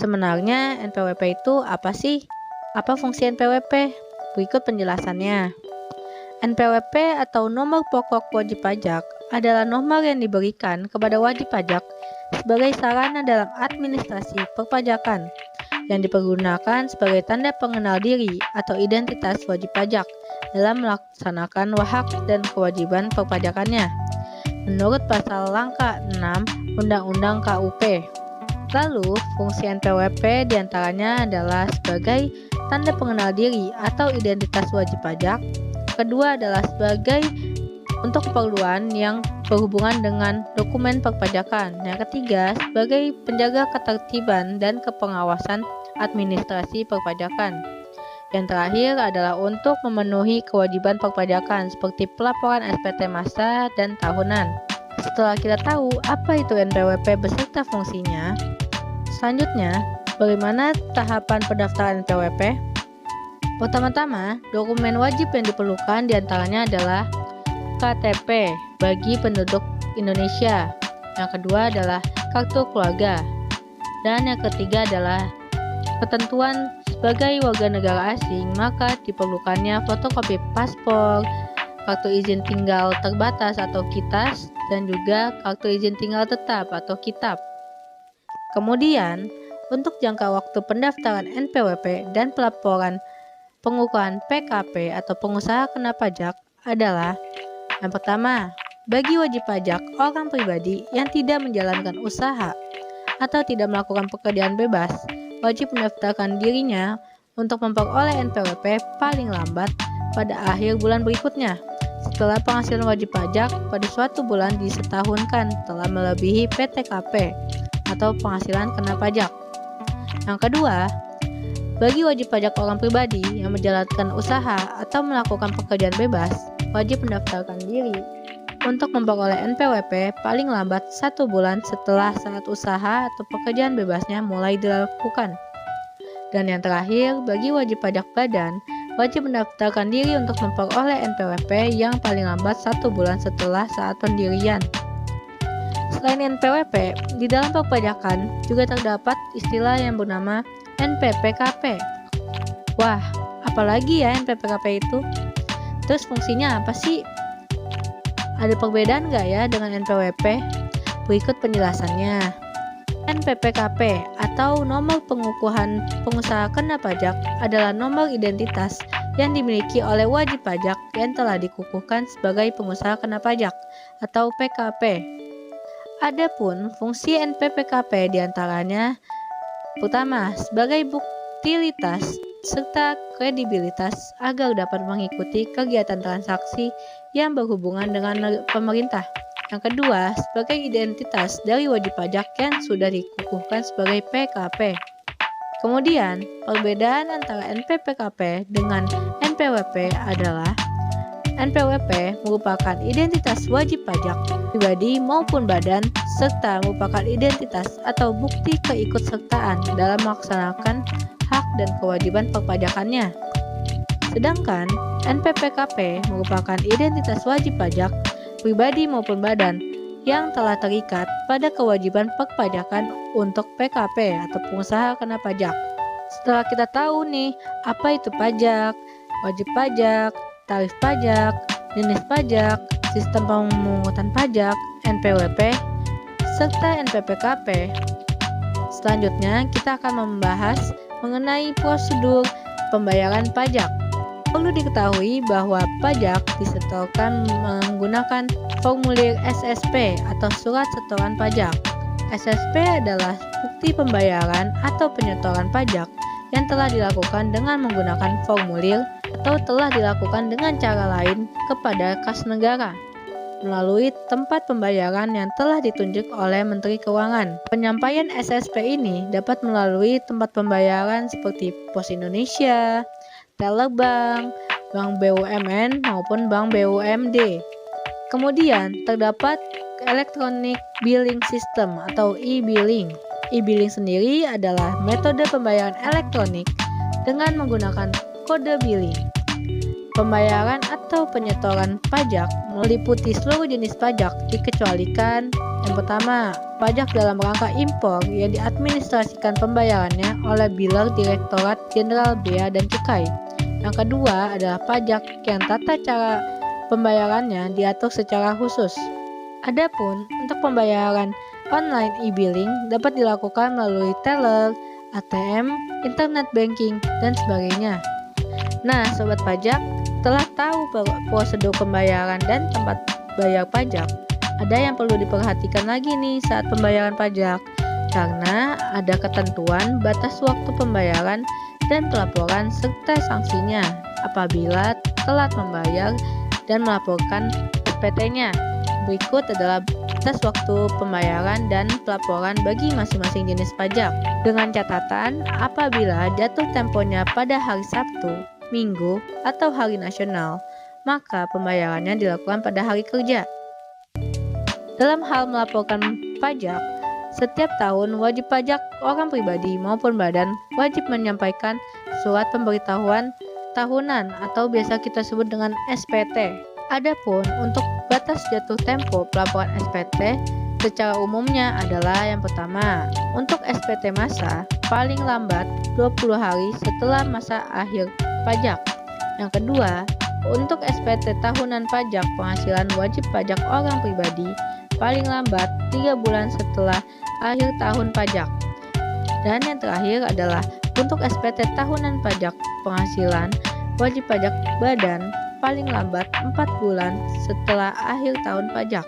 Sebenarnya NPWP itu apa sih? Apa fungsi NPWP? Berikut penjelasannya. NPWP atau nomor pokok wajib pajak adalah nomor yang diberikan kepada wajib pajak sebagai sarana dalam administrasi perpajakan yang dipergunakan sebagai tanda pengenal diri atau identitas wajib pajak dalam melaksanakan hak dan kewajiban perpajakannya menurut pasal langkah 6 Undang-Undang KUP. Lalu, fungsi NPWP diantaranya adalah sebagai tanda pengenal diri atau identitas wajib pajak. Kedua adalah sebagai untuk keperluan yang berhubungan dengan dokumen perpajakan. Yang ketiga, sebagai penjaga ketertiban dan kepengawasan administrasi perpajakan. Yang terakhir adalah untuk memenuhi kewajiban perpajakan seperti pelaporan SPT massa dan tahunan. Setelah kita tahu apa itu NPWP beserta fungsinya, selanjutnya, bagaimana tahapan pendaftaran NPWP? Pertama-tama, dokumen wajib yang diperlukan diantaranya adalah KTP bagi penduduk Indonesia. Yang kedua adalah kartu keluarga. Dan yang ketiga adalah ketentuan sebagai warga negara asing, maka diperlukannya fotokopi paspor, kartu izin tinggal terbatas atau KITAS, dan juga kartu izin tinggal tetap atau KITAP. Kemudian, untuk jangka waktu pendaftaran NPWP dan pelaporan pengukuhan PKP atau pengusaha kena pajak adalah yang pertama, bagi wajib pajak orang pribadi yang tidak menjalankan usaha atau tidak melakukan pekerjaan bebas, wajib mendaftarkan dirinya untuk memperoleh NPWP paling lambat pada akhir bulan berikutnya setelah penghasilan wajib pajak pada suatu bulan disetahunkan telah melebihi PTKP atau penghasilan kena pajak. Yang kedua, bagi wajib pajak orang pribadi yang menjalankan usaha atau melakukan pekerjaan bebas, wajib mendaftarkan diri untuk memperoleh NPWP paling lambat 1 bulan setelah saat usaha atau pekerjaan bebasnya mulai dilakukan. Dan yang terakhir, bagi wajib pajak badan, wajib mendaftarkan diri untuk memperoleh NPWP yang paling lambat 1 bulan setelah saat pendirian. Selain NPWP, di dalam perpajakan juga terdapat istilah yang bernama NPPKP. Wah, apalagi ya NPPKP itu? Terus fungsinya apa sih? Ada perbedaan nggak ya dengan NPWP? Berikut penjelasannya. NPPKP atau nomor pengukuhan pengusaha kena pajak adalah nomor identitas yang dimiliki oleh wajib pajak yang telah dikukuhkan sebagai pengusaha kena pajak atau PKP. Adapun fungsi NPPKP diantaranya pertama, sebagai buktilitas serta kredibilitas agar dapat mengikuti kegiatan transaksi yang berhubungan dengan pemerintah. Yang kedua, sebagai identitas dari wajib pajak yang sudah dikukuhkan sebagai PKP. Kemudian, perbedaan antara NPPKP dengan NPWP adalah NPWP merupakan identitas wajib pajak pribadi maupun badan serta merupakan identitas atau bukti keikutsertaan dalam melaksanakan hak dan kewajiban perpajakannya. Sedangkan NPPKP merupakan identitas wajib pajak pribadi maupun badan yang telah terikat pada kewajiban perpajakan untuk PKP atau pengusaha kena pajak. Setelah kita tahu nih apa itu pajak, wajib pajak, tarif pajak, jenis pajak, sistem pemungutan pajak, NPWP, serta NPPKP. Selanjutnya, kita akan membahas mengenai prosedur pembayaran pajak. Perlu diketahui bahwa pajak disetorkan menggunakan formulir SSP atau surat setoran pajak. SSP adalah bukti pembayaran atau penyetoran pajak yang telah dilakukan dengan menggunakan formulir atau telah dilakukan dengan cara lain kepada kas negara melalui tempat pembayaran yang telah ditunjuk oleh Menteri Keuangan. Penyampaian SSP ini dapat melalui tempat pembayaran seperti Pos Indonesia, teller bank, bank BUMN maupun bank BUMD. Kemudian terdapat Electronic Billing System atau e-billing. E-billing sendiri adalah metode pembayaran elektronik dengan menggunakan kode billing. Pembayaran atau penyetoran pajak meliputi seluruh jenis pajak dikecualikan yang pertama, pajak dalam rangka impor yang diadministrasikan pembayarannya oleh Biller Direktorat Jenderal Bea dan Cukai. Yang kedua adalah pajak yang tata cara pembayarannya diatur secara khusus. Adapun untuk pembayaran online e-billing dapat dilakukan melalui teller, ATM, internet banking, dan sebagainya. Nah, sobat pajak, setelah tahu prosedur pembayaran dan tempat bayar pajak, ada yang perlu diperhatikan lagi nih saat pembayaran pajak, karena ada ketentuan batas waktu pembayaran dan pelaporan serta sanksinya apabila telat membayar dan melaporkan SPT-nya. Berikut adalah batas waktu pembayaran dan pelaporan bagi masing-masing jenis pajak. Dengan catatan, apabila jatuh temponya pada hari Sabtu, Minggu, atau hari nasional, maka pembayarannya dilakukan pada hari kerja. Dalam hal melaporkan pajak, setiap tahun wajib pajak orang pribadi maupun badan wajib menyampaikan surat pemberitahuan tahunan atau biasa kita sebut dengan SPT. Adapun untuk batas jatuh tempo pelaporan SPT secara umumnya adalah yang pertama, untuk SPT masa paling lambat 20 hari setelah masa akhir pajak. Yang kedua, untuk SPT tahunan pajak penghasilan wajib pajak orang pribadi paling lambat 3 bulan setelah akhir tahun pajak. Dan yang terakhir adalah untuk SPT tahunan pajak penghasilan wajib pajak badan paling lambat 4 bulan setelah akhir tahun pajak.